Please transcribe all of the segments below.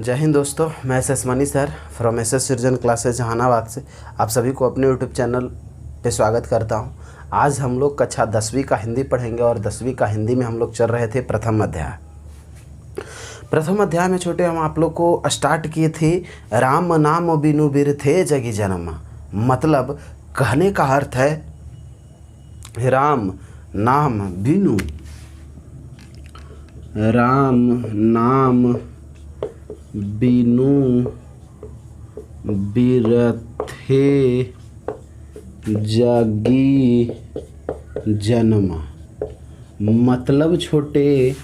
जय हिंद दोस्तों, मैं S S money sir from S S सृजन क्लासेस जहानाबाद से आप सभी को अपने यूट्यूब चैनल पे स्वागत करता हूं। आज हम लोग कक्षा 10वीं का हिंदी पढ़ेंगे और 10वीं का हिंदी में हम लोग चल रहे थे प्रथम अध्याय। प्रथम अध्याय में छोटे हम आप लोग को स्टार्ट किए थे राम नाम बिनु बिरथे जगी जन्म। मतलब कहने का अर्थ है राम नाम बिनु बिरथे जगी जन्म। मतलब छोटे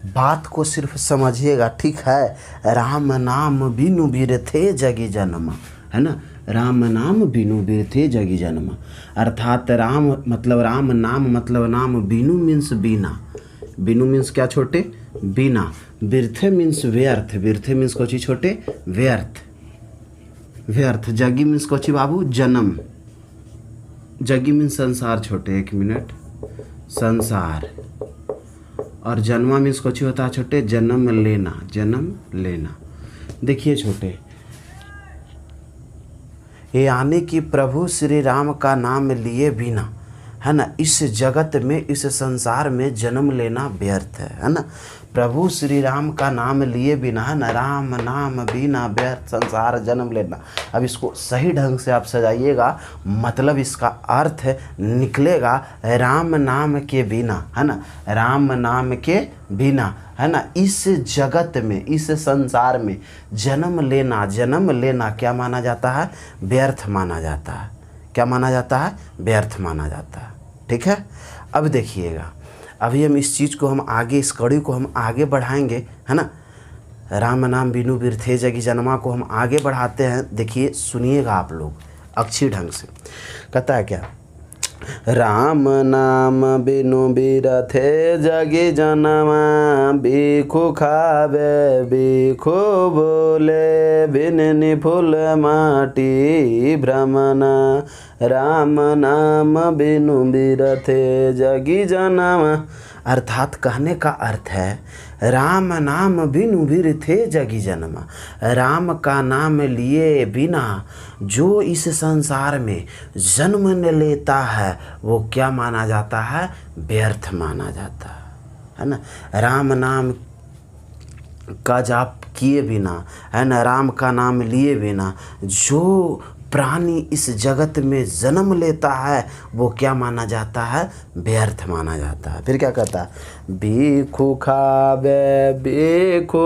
बात को सिर्फ समझिएगा, ठीक है। राम नाम बिनु बिरथे जगी जन्म, है ना। राम नाम बिनु बिरथे जगी जन्म अर्थात राम मतलब राम, नाम मतलब नाम, बिनु मीन्स बिना। बिनु मीन्स क्या छोटे? बिना। बिरथे मीन्स व्यर्थ। बिरथे मीन्स कोची छोटे? व्यर्थ। व्यर्थ। जगी मीन्स कोची बाबू? जन्म। जगी मीन्स संसार छोटे, एक मिनट, संसार। और जन्मा मीन्स कोची होता है छोटे? जन्म लेना। जन्म लेना। देखिए छोटे, यानी कि प्रभु श्री राम का नाम लिए बिना, है ना, इस जगत में, इस संसार में जन्म लेना व्यर्थ है ना। प्रभु श्री राम का नाम लिए बिना, है ना, राम नाम बिना व्यर्थ संसार जन्म लेना। अब इसको सही ढंग से आप सजाइएगा, मतलब इसका अर्थ निकलेगा राम नाम के बिना, है ना, राम नाम के बिना, है ना, इस जगत में, इस संसार में जन्म लेना। जन्म लेना क्या माना जाता है? व्यर्थ माना जाता है। क्या माना जाता है? व्यर्थ माना जाता है। ठीक है। अब देखिएगा, अभी हम इस चीज़ को हम आगे, इस कड़ी को हम आगे बढ़ाएंगे, है ना। राम नाम बिनु बिरथे जगी जन्मा को हम आगे बढ़ाते हैं। देखिए, सुनिएगा आप लोग अच्छी ढंग से। कहता है क्या? राम नाम बिनु बिरथे जगी जन्मा, बिखु खावे बिखु बोले, बिन फूल माटी भ्रमना। राम नाम बिनु बिरथे जगी जन्मा अर्थात कहने का अर्थ है राम नाम बिनु बिरथे जगी जन्मा। राम का नाम लिए बिना जो इस संसार में जन्म लेता है वो क्या माना जाता है? व्यर्थ माना जाता है ना। राम नाम का जाप किए बिना, है ना, राम का नाम लिए बिना जो प्राणी इस जगत में जन्म लेता है वो क्या माना जाता है? व्यर्थ माना जाता है। फिर क्या कहता है? भीखु खावे भीखु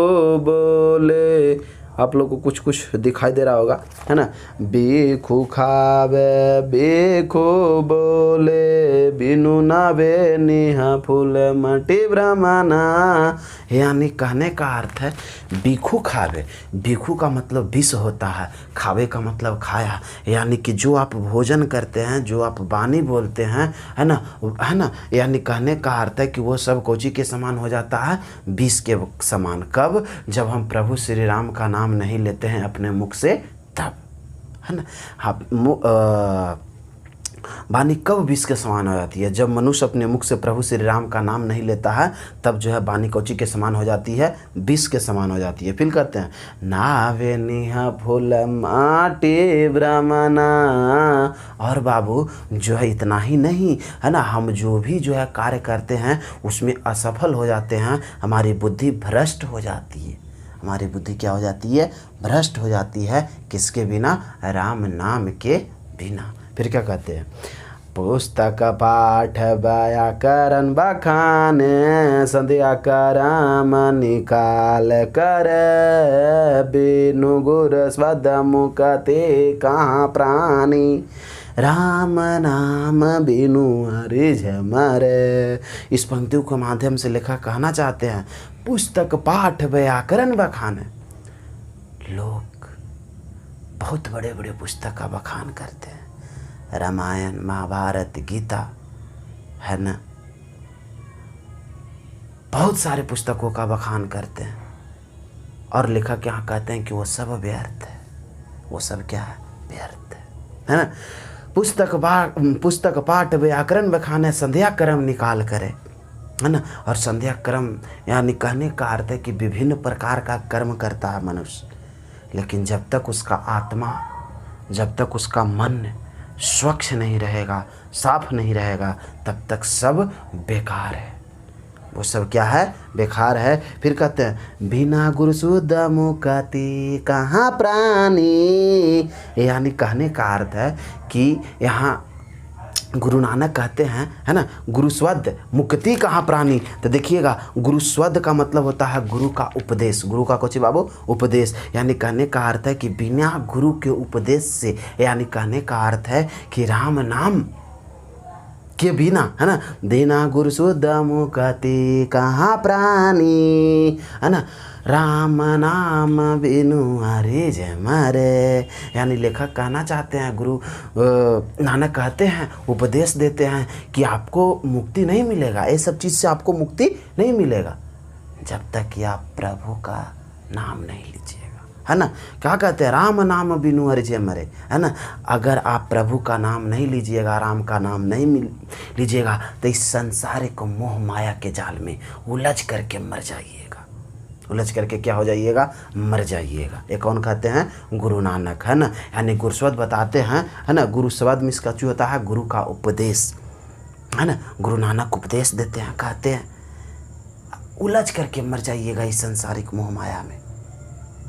बोले। आप लोग को कुछ कुछ दिखाई दे रहा होगा, है ना। भीखु खावे भीखु बोले, बिनु नावे निहा फूल मटी भ्रमना। यानी कहने का अर्थ है भीखु खावे। भीखु का मतलब विष होता है, खावे का मतलब खाया। यानी कि जो आप भोजन करते हैं, जो आप वाणी बोलते हैं, है ना, यानी कहने का अर्थ है कि वो सब कोची के समान हो जाता है? विष के समान। कब? जब हम प्रभु श्री राम का नाम नहीं लेते हैं अपने मुख से, तब, है ना। हाँ, वाणी कब विष के समान हो जाती है? जब मनुष्य अपने मुख से प्रभु श्री राम का नाम नहीं लेता है, तब जो है वाणी कोची के समान हो जाती है? विष के समान हो जाती है। फिर कहते हैं नावे निहा फूल माटी भ्रमना। और बाबू जो है इतना ही नहीं, है ना, हम जो भी जो है कार्य करते हैं उसमें असफल हो जाते हैं, हमारी बुद्धि भ्रष्ट हो जाती है। हमारी बुद्धि क्या हो जाती है? भ्रष्ट हो जाती है। किसके बिना? राम नाम के बिना। फिर क्या कहते हैं? पुस्तक पाठ व्याकरण बखाने, संध्या करम निकाल कर, बिनु गुर स्वद मुकते कहाँ प्राणी। राम नाम बिनु हरि झमरे। इस पंक्तियों के माध्यम से लेखक कहना चाहते हैं पुस्तक पाठ व्याकरण बखाने। लोग बहुत बड़े बड़े पुस्तक का बखान करते हैं, रामायण महाभारत गीता, है ना, बहुत सारे पुस्तकों का बखान करते हैं। और लेखक यहाँ कहते हैं कि वो सब व्यर्थ है। वो सब क्या है? व्यर्थ है ना। पुस्तक पाठ व्याकरण बखाने, संध्या कर्म निकाल करे, है ना। और संध्या कर्म यानी कहने का अर्थ है कि विभिन्न प्रकार का कर्म करता है मनुष्य, लेकिन जब तक उसका आत्मा, जब तक उसका मन स्वच्छ नहीं रहेगा, साफ नहीं रहेगा, तब तक सब बेकार है। वो सब क्या है? बेकार है। फिर कहते हैं बिना गुरु शुद्ध मुक्ति कहाँ प्राणी, यानी कहने का अर्थ है कि यहाँ गुरु नानक कहते हैं, है ना, गुरुस्वद मुक्ति कहाँ प्राणी। तो देखिएगा, गुरुस्वद का मतलब होता है गुरु का उपदेश। गुरु का कुछ बाबू उपदेश, यानी कहने का अर्थ है कि बिना गुरु के उपदेश से, यानी कहने का अर्थ है कि राम नाम के बिना, है ना, बिना गुरु शुद्ध मुक्ति कहाँ प्राणी, है ना, राम नाम बिनु हरि जय मरे। यानी लेखक कहना चाहते हैं, गुरु नानक कहते हैं, उपदेश देते हैं कि आपको मुक्ति नहीं मिलेगा, ये सब चीज़ से आपको मुक्ति नहीं मिलेगा जब तक कि आप प्रभु का नाम नहीं लीजिएगा, है ना। क्या कहते हैं? राम नाम बिनु हरि जय मरे, है ना। अगर आप प्रभु का नाम नहीं लीजिएगा, राम का नाम नहीं लीजिएगा, तो इस संसारिक मोह माया के जाल में उलझ करके मर जाइएगा। उलझ करके क्या हो जाइएगा? मर जाइएगा। ये कौन कहते हैं? गुरु नानक, है ना। यानी गुरुस्वद बताते हैं, है ना। गुरुस्वद में इसका जो होता है गुरु का उपदेश, है ना। गुरु नानक उपदेश देते हैं, कहते हैं उलझ करके मर जाइएगा इस संसारिक मोह माया में।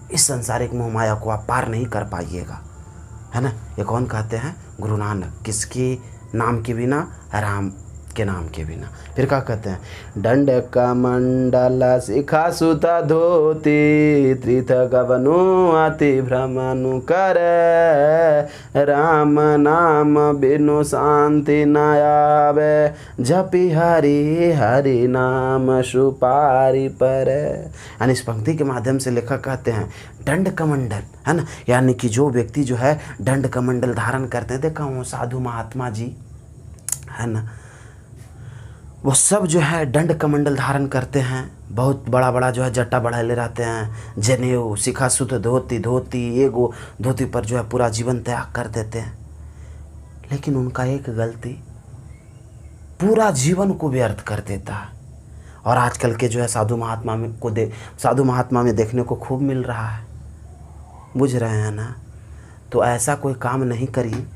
इस संसारिक मोह माया को आप पार नहीं कर पाइएगा, है ना। ये कौन कहते हैं? गुरु नानक। किसके नाम के बिना? राम के नाम के बिना। फिर क्या कहते हैं? दंड कमंडल शिखा सुता धोती त्रिथ गवनु अति भ्रमनु कर, राम नाम बिनु शांति न आवे, जपि हरि हरि नाम सुपारी पर। यानी इस पंक्ति के माध्यम से लेखक कहते हैं दंड कमंडल, है ना, यानी कि जो व्यक्ति जो है दंड कमंडल धारण करते हैं, देखा हूँ साधु महात्मा जी, है ना, वो सब जो है दंड कमंडल धारण करते हैं, बहुत बड़ा बड़ा जो है जट्टा बढ़ाए रहते हैं, जनेऊ शिखा सुत धोती एगो धोती पर जो है पूरा जीवन त्याग कर देते हैं। लेकिन उनका एक गलती पूरा जीवन को व्यर्थ कर देता है। और आजकल के जो है साधु महात्मा में देखने को खूब मिल रहा है, बुझ रहे हैं ना। तो ऐसा कोई काम नहीं करिए,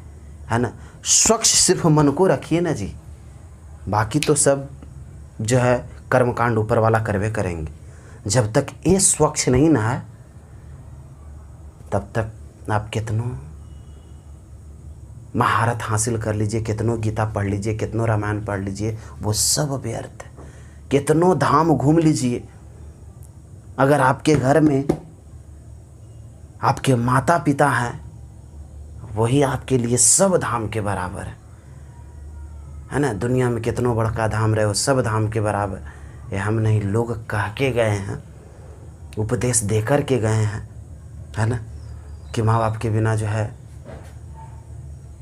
है ना। स्वच्छ सिर्फ मन को रखिए ना जी, बाकी तो सब जो है कर्मकांड ऊपर वाला करवे करेंगे। जब तक ये स्वच्छ नहीं ना है, तब तक आप कितनों महारत हासिल कर लीजिए, कितनों गीता पढ़ लीजिए, कितनों रामायण पढ़ लीजिए, वो सब व्यर्थ है। कितनों धाम घूम लीजिए, अगर आपके घर में आपके माता पिता हैं, वही आपके लिए सब धाम के बराबर है ना। दुनिया में कितनों बड़का धाम रहे, वो सब धाम के बराबर। ये हम नहीं, लोग कह के गए हैं, उपदेश दे कर के गए हैं, है ना, कि माँ बाप के बिना जो है,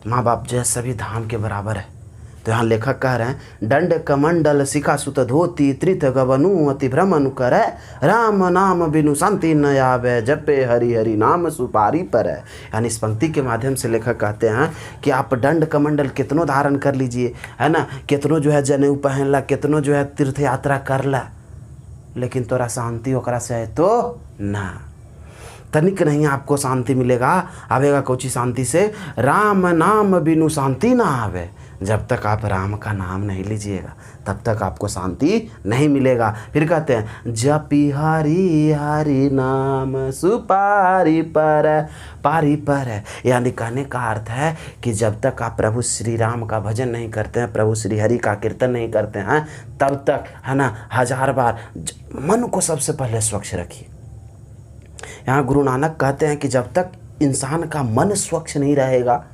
माँ बाप जो है सभी धाम के बराबर है। तो यहाँ लेखक कह रहे हैं दंड कमंडल शिखा सुत धोती त्रिथ गवनु अति भ्रमनु करे, राम नाम बिनु शांति न आवे, जपे हरि हरि नाम सुपारी पर। यानी इस पंक्ति के माध्यम से लेखक कहते हैं कि आप दंड कमंडल कितनों धारण कर लीजिए, है ना, कितनों जो है जनेऊ पहन ला, कितनों जो है तीर्थ यात्रा कर ला, लेकिन तोरा शांति ओकरा से है तो ना, तनिक नहीं आपको शांति मिलेगा। आवेगा कोची शांति से? राम नाम बिनु शांति ना आवे। जब तक आप राम का नाम नहीं लीजिएगा, तब तक आपको शांति नहीं मिलेगा। फिर कहते हैं जपि हरि हरि नाम सुपारी पर, पारी पर है। यानी कहने का अर्थ है कि जब तक आप प्रभु श्री राम का भजन नहीं करते हैं, प्रभु श्री हरि का कीर्तन नहीं करते हैं, तब तक, है ना, 1000 बार मन को सबसे पहले स्वच्छ रखिए। यहाँ गुरु नानक कहते हैं कि जब तक इंसान का मन स्वच्छ नहीं रहेगा,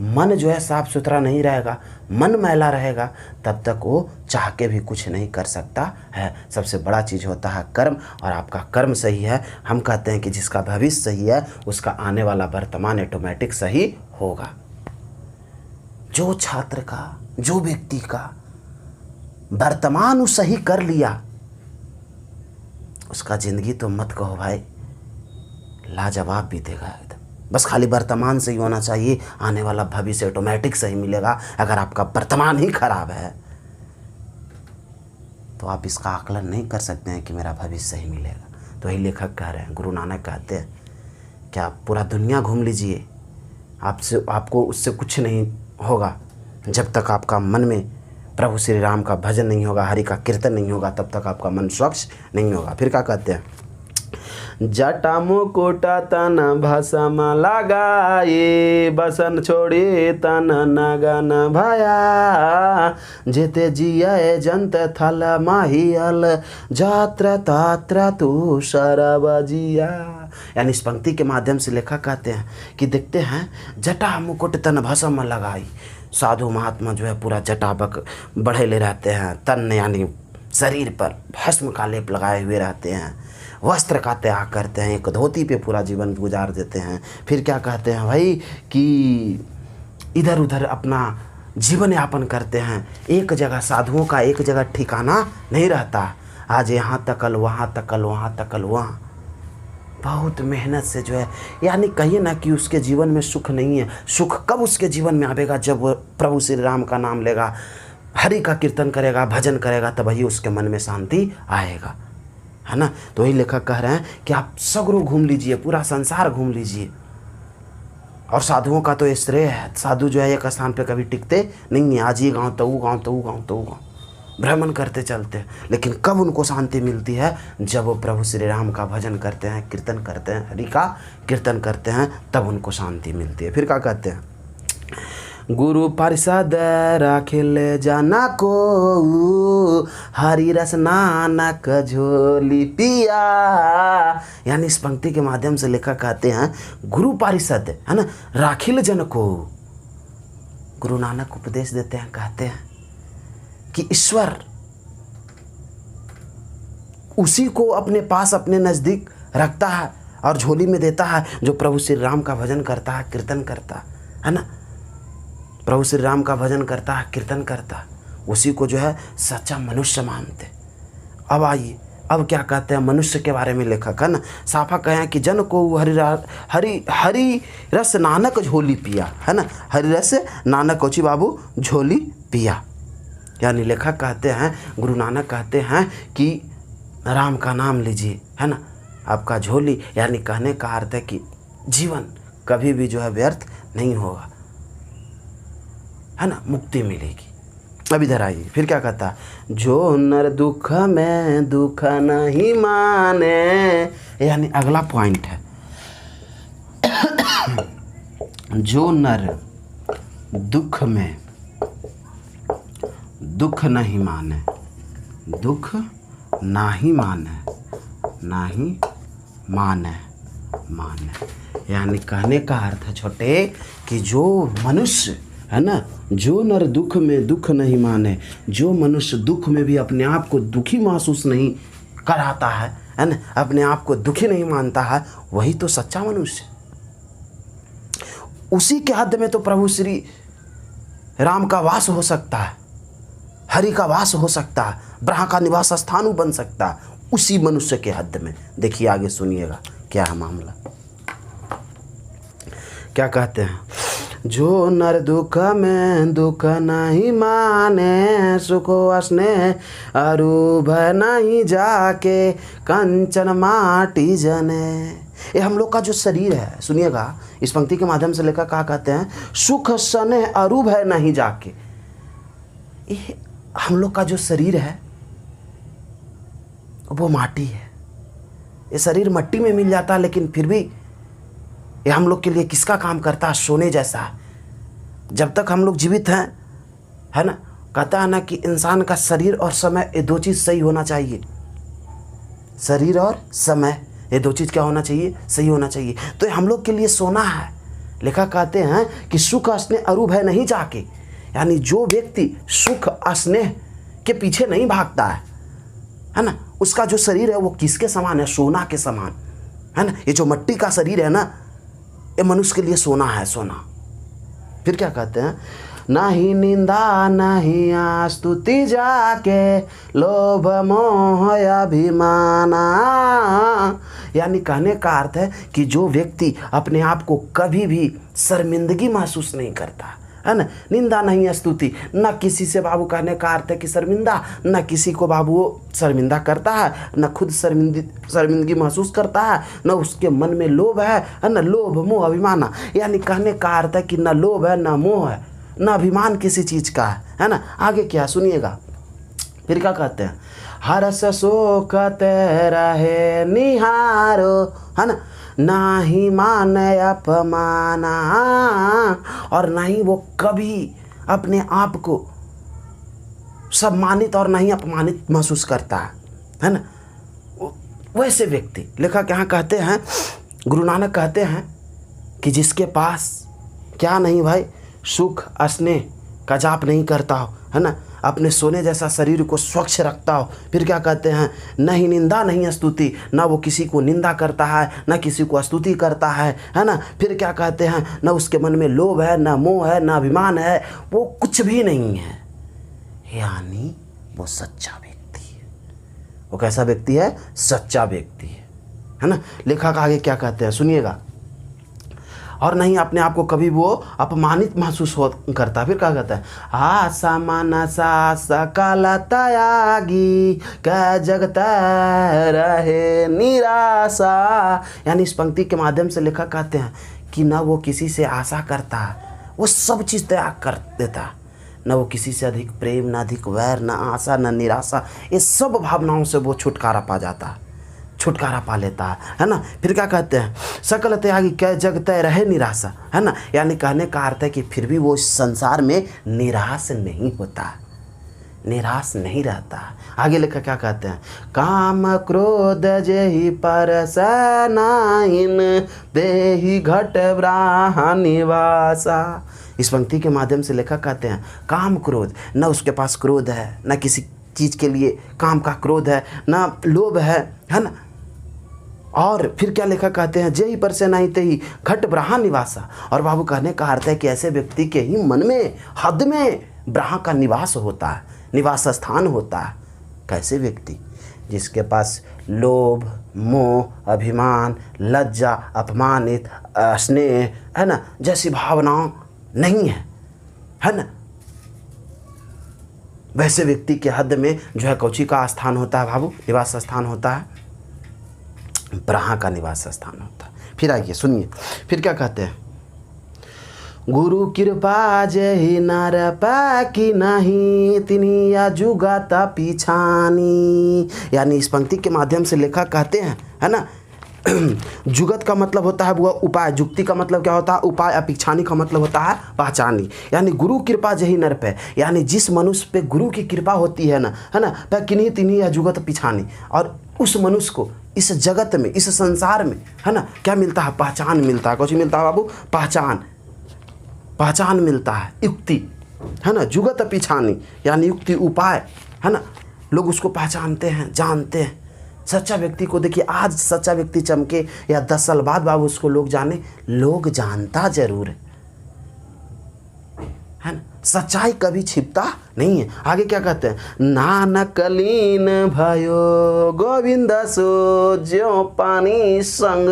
मन जो है साफ सुथरा नहीं रहेगा, मन मैला रहेगा, तब तक वो चाह के भी कुछ नहीं कर सकता है। सबसे बड़ा चीज़ होता है कर्म, और आपका कर्म सही है, हम कहते हैं कि जिसका भविष्य सही है उसका आने वाला वर्तमान ऑटोमेटिक सही होगा। जो छात्र का, जो व्यक्ति का वर्तमान सही कर लिया, उसका जिंदगी तो मत कहो भाई, लाजवाब बीतेगा एकदम। बस खाली वर्तमान सही होना चाहिए, आने वाला भविष्य ऑटोमेटिक सही मिलेगा। अगर आपका वर्तमान ही खराब है तो आप इसका आकलन नहीं कर सकते हैं कि मेरा भविष्य सही मिलेगा। तो वही लेखक कह रहे हैं, गुरु नानक कहते हैं कि आप पूरा दुनिया घूम लीजिए, आपको उससे कुछ नहीं होगा जब तक आपका मन में प्रभु श्री राम का भजन नहीं होगा, हरि का कीर्तन नहीं होगा, तब तक आपका मन स्वच्छ नहीं होगा। फिर क्या कहते हैं, जटा मुकुट तन भसम लगाए, बसन छोड़े तन नगन भया, जेते जिय जंत थल माहियल, जात्र तात्र तू शरब जिया। यानी इस पंक्ति के माध्यम से लेखक कहते हैं कि देखते हैं, जटा मुकुट तन भसम लगाई, साधु महात्मा जो है पूरा जटाबक बढ़ेले रहते हैं, तन यानी शरीर पर भस्म का लेप लगाए हुए रहते हैं, वस्त्र का त्याग करते हैं, एक धोती पे पूरा जीवन गुजार देते हैं। फिर क्या कहते हैं भाई कि इधर उधर अपना जीवन यापन करते हैं, एक जगह, साधुओं का एक जगह ठिकाना नहीं रहता, आज यहाँ तकल वहाँ तकल वहाँ तकल वहाँ, बहुत मेहनत से जो है, यानी कहिए ना कि उसके जीवन में सुख नहीं है। सुख कब उसके जीवन में आवेगा, जब वो प्रभु श्री राम का नाम लेगा, हरि का कीर्तन करेगा, भजन करेगा, तब ही उसके मन में शांति आएगा, है ना। तो वही लेखक कह रहे हैं कि आप सगरों घूम लीजिए, पूरा संसार घूम लीजिए। और साधुओं का तो श्रेय है, साधु जो है एक स्थान पे कभी टिकते नहीं है, आज ये गाँव तो वो गाँव, तो वो गाँव तो वो गाँव, भ्रमण करते चलते हैं। लेकिन कब उनको शांति मिलती है, जब वो प्रभु श्री राम का भजन करते हैं, कीर्तन करते हैं, हरि का कीर्तन करते हैं, तब उनको शांति मिलती है। फिर क्या कहते हैं, गुरु परिषद राखिल जाना को, हरि रस नानक झोली पिया। यानी इस पंक्ति के माध्यम से लेखक कहते हैं, गुरु परिषद है ना, राखिल जन को, गुरु नानक उपदेश देते हैं, कहते हैं कि ईश्वर उसी को अपने पास, अपने नज़दीक रखता है और झोली में देता है जो प्रभु श्री राम का भजन करता है, कीर्तन करता है ना। प्रभु श्री राम का भजन करता है, कीर्तन करता है, उसी को जो है सच्चा मनुष्य मानते। अब आइए, अब क्या कहते हैं मनुष्य के बारे में लेखक, है ना, साफा कहें कि जन को हरि रस नानक झोली पिया, है ना, हरि रस नानक कोची बाबू झोली पिया। यानी लेखक कहते हैं, गुरु नानक कहते हैं कि राम का नाम लीजिए, है ना, आपका झोली, यानी कहने का अर्थ है कि जीवन कभी भी जो है व्यर्थ नहीं होगा, है ना, मुक्ति मिलेगी। अब इधर आइए, फिर क्या कहता है, जो नर दुख में दुख नहीं माने, यानी अगला पॉइंट है, जो नर दुख में दुख नहीं माने, दुख नाही माने, नाही माने, माने, यानी कहने का अर्थ है छोटे कि जो मनुष्य है ना, जो नर दुख में दुख नहीं माने, जो मनुष्य दुख में भी अपने आप को दुखी महसूस नहीं कराता है ना, अपने आप को दुखी नहीं मानता है, वही तो सच्चा मनुष्य। उसी के हद में तो प्रभु श्री राम का वास हो सकता है, हरि का वास हो सकता है, ब्रह्मा का निवास स्थान बन सकता है, उसी मनुष्य के हद में। देखिए आगे सुनिएगा क्या है मामला, क्या कहते हैं, जो नर दुख में दुख नहीं माने, सुख स्नेह अरु भय नहीं जाके, कंचन माटी जने। ये हम लोग का जो शरीर है, सुनिएगा इस पंक्ति के माध्यम से लेकर क्या कहते हैं, सुख स्नेह अरु भय नहीं जाके। ये हम लोग का जो शरीर है वो माटी है, ये शरीर मिट्टी में मिल जाता है, लेकिन फिर भी ये हम लोग के लिए किसका काम करता है, सोने जैसा है। जब तक हम लोग जीवित हैं, है ना, कहता है ना कि इंसान का शरीर और समय ये दो चीज़ सही होना चाहिए, शरीर और समय ये दो चीज़ क्या होना चाहिए, सही होना चाहिए। तो ये हम लोग के लिए सोना है। लेखक कहते हैं कि सुख स्नेह अरु भय नहीं जाके, यानी जो व्यक्ति सुख स्नेह के पीछे नहीं भागता है ना, उसका जो शरीर है वो किसके समान है, सोना के समान, है ना। ये जो मिट्टी का शरीर है ना, ये मनुष्य के लिए सोना है, सोना। फिर क्या कहते हैं, ना ही निंदा ना ही स्तुति जाके, लोभ मोह अभिमाना। यानी कहने का अर्थ है कि जो व्यक्ति अपने आप को कभी भी शर्मिंदगी महसूस नहीं करता, है ना। निंदा नहीं स्तुति, न किसी से बाबू कहने का अर्थ है कि शर्मिंदा, न किसी को बाबू वो शर्मिंदा करता है, न खुद शर्मिंदगी महसूस करता है, न उसके मन में लोभ है ना, लोभ मोह अभिमान। यानी कहने का अर्थ है कि न लोभ है, न मोह है, न अभिमान किसी चीज़ का है ना। आगे क्या सुनिएगा, फिर क्या कहते हैं, हर्ष शोकत रहे निहारो, है ना, ना ही मान अपमाना, और ना ही वो कभी अपने आप को सम्मानित और ना ही अपमानित महसूस करता है ना। वैसे व्यक्ति, लेखक यहाँ कहते हैं, गुरु नानक कहते हैं कि जिसके पास क्या नहीं भाई, सुख स्नेह का जाप नहीं करता हो, है ना, अपने सोने जैसा शरीर को स्वच्छ रखता हो। फिर क्या कहते हैं, नहीं निंदा नहीं स्तुति, ना वो किसी को निंदा करता है, ना किसी को स्तुति करता है ना। फिर क्या कहते हैं, ना उसके मन में लोभ है, ना मोह है, ना अभिमान है, वो कुछ भी नहीं है, यानी वो सच्चा व्यक्ति है। वो कैसा व्यक्ति है, सच्चा व्यक्ति है ना। लेखक आगे क्या कहते हैं सुनिएगा, और नहीं अपने आप को कभी वो अपमानित महसूस करता। फिर क्या कहता है, आशा मनसा सकल त्यागी कै जगत रहे निराशा। यानी इस पंक्ति के माध्यम से लेखक कहते हैं कि न वो किसी से आशा करता, वो सब चीज़ त्याग कर देता, न वो किसी से अधिक प्रेम, न अधिक वैर, न आशा, न निराशा, ये सब भावनाओं से वो छुटकारा पा जाता है, छुटकारा पा लेता है ना। फिर क्या कहते हैं, सकल त्यागी कै जग तय रहे निराशा, है ना। यानी कहने का अर्थ है कि फिर भी वो इस संसार में निराश नहीं होता, निराश नहीं रहता। आगे लेकर क्या कहते हैं, काम क्रोध जेहि परस नाहिन देहि घट ब्राह्म निवासा। इस पंक्ति के माध्यम से लेखक कहते हैं, काम क्रोध, न उसके पास क्रोध है, न किसी चीज़ के लिए काम का क्रोध है, न लोभ है ना। और फिर क्या लेखक कहते हैं, जेहि पर से नहीं तेहि घट ब्रह्म निवासा। और बाबू कहने का अर्थ है कि ऐसे व्यक्ति के ही मन में हद में ब्रह्म का निवास होता है, निवास स्थान होता है। कैसे व्यक्ति, जिसके पास लोभ मोह अभिमान लज्जा अपमानित स्नेह, है ना, जैसी भावनाओं नहीं है ना। वैसे व्यक्ति के हद में जो है कौची का स्थान होता है बाबू, निवास स्थान होता है, ब्रह्म का निवास स्थान होता है। फिर आइए सुनिए, फिर क्या कहते हैं, गुरु कृपा जेहि नर पाकी नहीं तिनिया जुगत पिछानी। यानी इस पंक्ति के माध्यम से लेखक कहते हैं, है ना, जुगत का मतलब होता है वो उपाय, जुक्ति का मतलब क्या होता है उपाय, अपिछानी का मतलब होता है पहचानी। यानी गुरु कृपा जही नर पे, यानी जिस मनुष्य पे गुरु की कृपा होती है ना पे किन्हीं तिन्हीं या जुगत पिछानी, और उस मनुष्य को इस जगत में, इस संसार में, है ना, क्या मिलता है, पहचान मिलता है। कुछ मिलता है बाबू, पहचान मिलता है, युक्ति, है ना, जुगत पिछानी यानी युक्ति उपाय, है ना, लोग उसको पहचानते हैं, जानते हैं। सच्चा व्यक्ति को देखिए, आज सच्चा व्यक्ति चमके या 10 साल बाद बाबू उसको लोग जाने, लोग जानता जरूर है ना, सच्चाई कभी छिपता नहीं है। आगे क्या कहते हैं, नानक लीन भयो गोविंद सो ज्यों पानी संग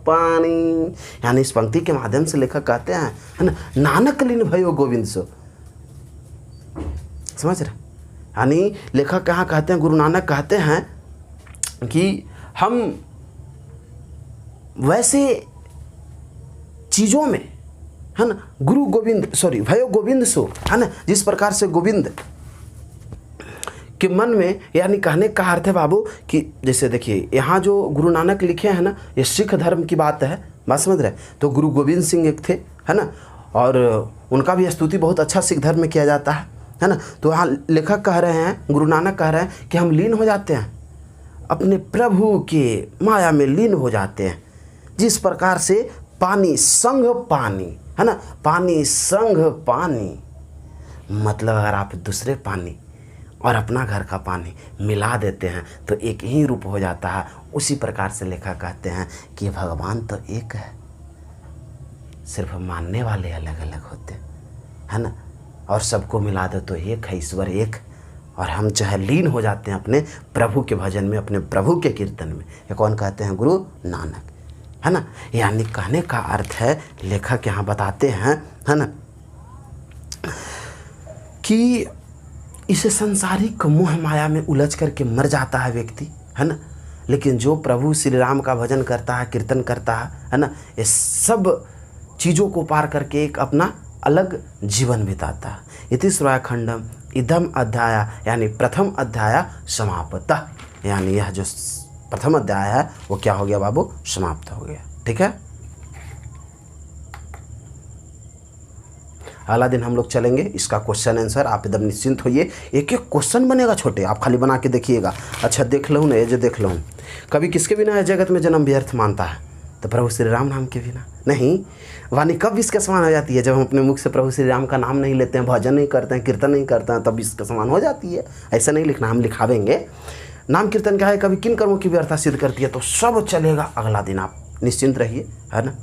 पानी। यानी इस पंक्ति के माध्यम से लेखक कहते हैं, है ना, नानक लीन भयो गोविंद सो, समझ रहे। यानी लेखक कहाँ कहते हैं, गुरु नानक कहते हैं कि हम वैसे चीज़ों में, है ना, गुरु गोविंद भयो गोविंद सो, है ना, जिस प्रकार से गोविंद के मन में, यानी कहने का अर्थ है बाबू कि जैसे देखिए यहाँ जो गुरु नानक लिखे हैं ना, ये सिख धर्म की बात है, बात समझ रहे। तो गुरु गोविंद सिंह एक थे, है ना, और उनका भी स्तुति बहुत अच्छा सिख धर्म में किया जाता है ना। तो यहाँ लेखक कह रहे हैं, गुरु नानक कह रहे हैं कि हम लीन हो जाते हैं, अपने प्रभु के माया में लीन हो जाते हैं। जिस प्रकार से पानी संग पानी, है ना, पानी संग पानी, मतलब अगर आप दूसरे पानी और अपना घर का पानी मिला देते हैं तो एक ही रूप हो जाता है। उसी प्रकार से लेखक कहते हैं कि भगवान तो एक है, सिर्फ मानने वाले अलग अलग होते हैं ना, और सबको मिला दो तो एक है, ईश्वर एक। और हम जो है लीन हो जाते हैं अपने प्रभु के भजन में, अपने प्रभु के कीर्तन में। ये कौन कहते हैं, गुरु नानक, है ना। यानी कहने का अर्थ है, लेखक यहाँ बताते हैं, है ना, कि इसे सांसारिक मोह माया में उलझ करके मर जाता है व्यक्ति, है ना। लेकिन जो प्रभु श्री राम का भजन करता है, कीर्तन करता है ना, ये सब चीज़ों को पार करके एक अपना अलग जीवन बिताता है। इति श्रायखंडम इदम अध्याय, यानी प्रथम अध्याय समाप्तः, यानी यह जो प्रथम अध्याय है वो क्या हो गया बाबू, समाप्त हो गया। ठीक है, अगला दिन हम लोग चलेंगे इसका क्वेश्चन आंसर। आप एकदम निश्चिंत होइए, एक एक क्वेश्चन बनेगा छोटे, आप खाली बना के देखिएगा। अच्छा देख लो ना, ये जो देख लो, कभी किसके बिना इस जगत में जन्म व्यर्थ मानता है, तो प्रभु श्री राम नाम के बिना नहीं। वाणी कब इसके समान हो जाती है, जब हम अपने मुख से प्रभु श्री राम का नाम नहीं लेते हैं, भजन नहीं करते हैं, कीर्तन नहीं करते हैं, तब इसके समान हो जाती है। ऐसा नहीं लिखना, हम लिखावेंगे। नाम कीर्तन क्या है, कभी किन कर्मों की व्यर्थता सिद्ध करती है, तो सब चलेगा अगला दिन, आप निश्चिंत रहिए, है ना।